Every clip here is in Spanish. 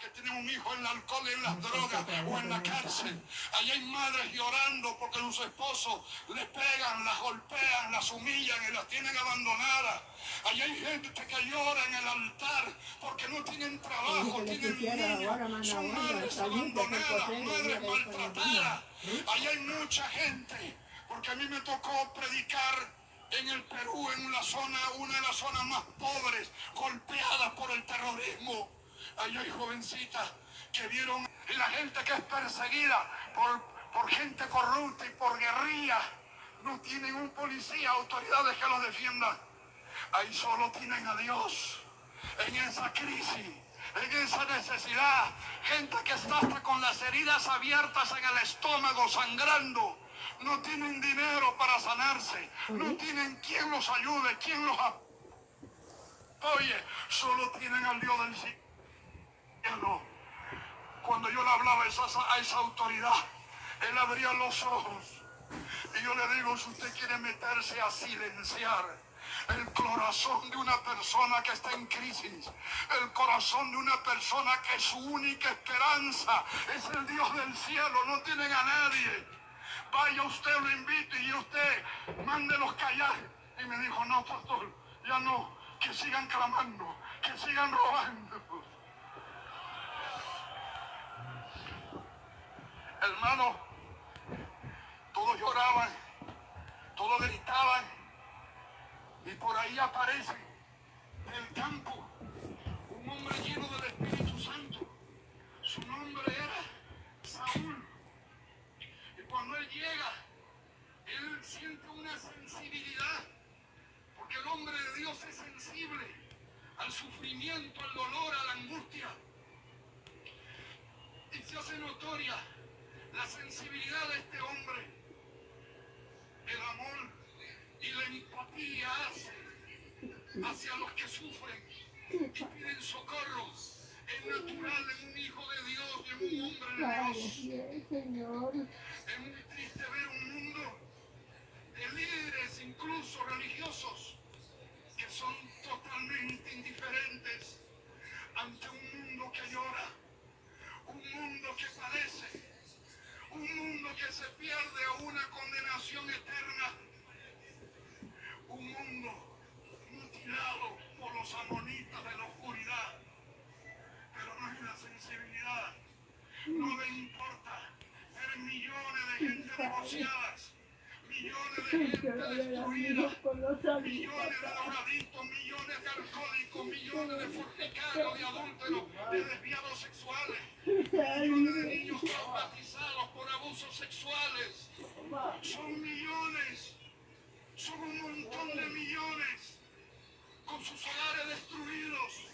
que tienen un hijo en el alcohol y en las drogas o en la cárcel. Allí hay madres llorando porque sus esposos les pegan, las golpean, las humillan y las tienen abandonadas. Allí hay gente que llora en el altar porque no tienen trabajo, tienen niños, son madres abandonadas, madres maltratadas. Allí hay mucha gente, porque a mí me tocó predicar en el Perú, en una de las zonas más pobres, golpeadas por el terrorismo. Allí hay jovencitas que vieron, y la gente que es perseguida por gente corrupta y por guerrillas, no tienen un policía, autoridades que los defiendan. Ahí solo tienen a Dios. En esa crisis, en esa necesidad, gente que está hasta con las heridas abiertas en el estómago, sangrando. No tienen dinero para sanarse, no tienen quien los ayude, quien los apoye, solo tienen al Dios del cielo. Cuando yo le hablaba a esa autoridad, él abría los ojos y yo le digo, si usted quiere meterse a silenciar el corazón de una persona que está en crisis, el corazón de una persona que su única esperanza es el Dios del cielo, no tienen a nadie, vaya usted, lo invito y usted mándelos callar. Y me dijo, no, pastor, ya no, que sigan clamando, que sigan robando. Hermano, todos lloraban, todos gritaban, y por ahí aparece del campo un hombre lleno del Espíritu Santo. Su nombre era Saúl. Y cuando él llega, él siente una sensibilidad, porque el hombre de Dios es sensible al sufrimiento, al dolor, a la angustia. Y se hace notoria la sensibilidad de este hombre, el amor y la empatía hacia los que sufren y piden socorro. Es natural en un hijo de Dios y en un hombre de Dios. Es muy triste ver un mundo de líderes, incluso religiosos, que son totalmente indiferentes ante un mundo que llora, un mundo que padece, un mundo que se pierde a una condenación eterna, un mundo mutilado por los amonitas de la oscuridad. Pero no hay una sensibilidad, no le importa ver millones de gente divorciadas, millones de gente destruida, millones de drogadictos, millones de alcohólicos, millones de fornicarios, de adúlteros, de desviados sexuales, millones de niños traumatizados por abusos sexuales. Son millones, son un montón de millones con sus hogares destruidos.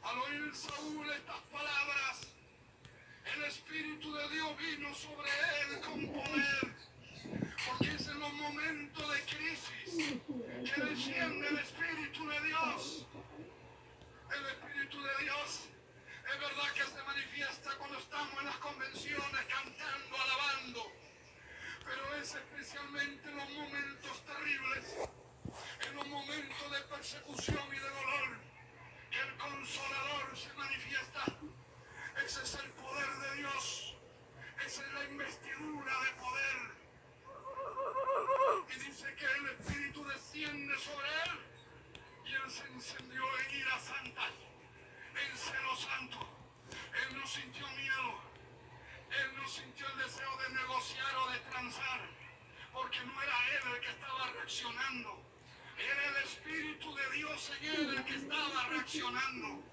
Al oír Saúl estas palabras, el Espíritu de Dios vino sobre él con poder, porque es en los momentos de crisis que desciende el Espíritu de Dios. El Espíritu de Dios es verdad que se manifiesta cuando estamos en las convenciones cantando, alabando, pero es especialmente en los momentos terribles, en los momentos de persecución y de dolor, que el Consolador se manifiesta. Ese es el poder de Dios, esa es la investidura de poder. Y dice que el Espíritu desciende sobre él y él se encendió en ira santa, en celo santo. Él no sintió miedo, él no sintió el deseo de negociar o de transar, porque no era él el que estaba reaccionando, era el Espíritu de Dios en él el que estaba reaccionando.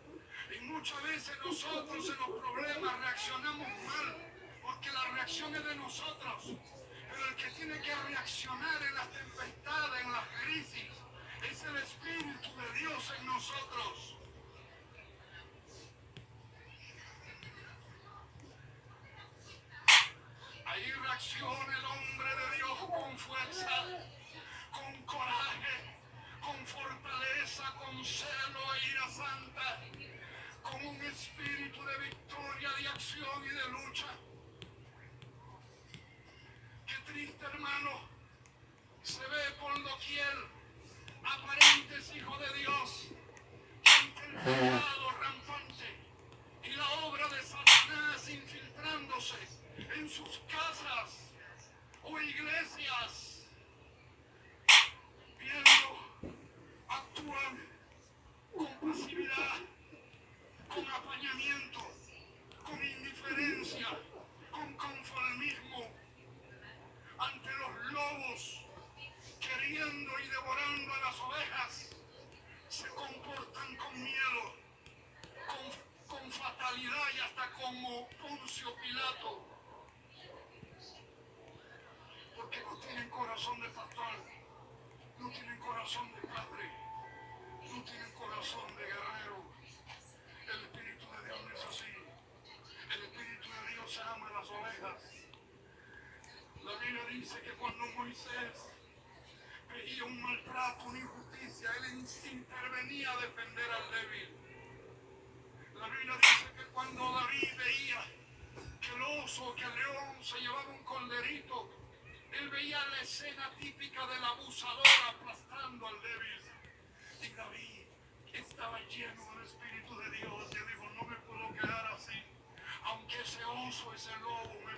Y muchas veces nosotros en los problemas reaccionamos mal, porque la reacción es de nosotros. Pero el que tiene que reaccionar en las tempestades, en las crisis, es el Espíritu de Dios en nosotros. Ahí reacciona el hombre de Dios con fuerza, con coraje, con fortaleza, con celo e ira santa, con un espíritu de victoria, de acción y de lucha. Qué triste, hermano, se ve por doquier aparentes hijos de Dios que ante el pecado rampante como Poncio Pilato, porque no tienen corazón de pastor, no tienen corazón de padre, no tienen corazón de guerrero. El Espíritu de Dios no es así. El Espíritu de Dios ama las ovejas. La Biblia dice que cuando Moisés veía un maltrato, una injusticia, él intervenía a defender al débil. La Biblia dice que cuando David veía que el oso, que el león se llevaba un corderito, él veía la escena típica del abusador aplastando al débil. Y David estaba lleno del Espíritu de Dios y dijo, no me puedo quedar así. Aunque ese oso, ese lobo me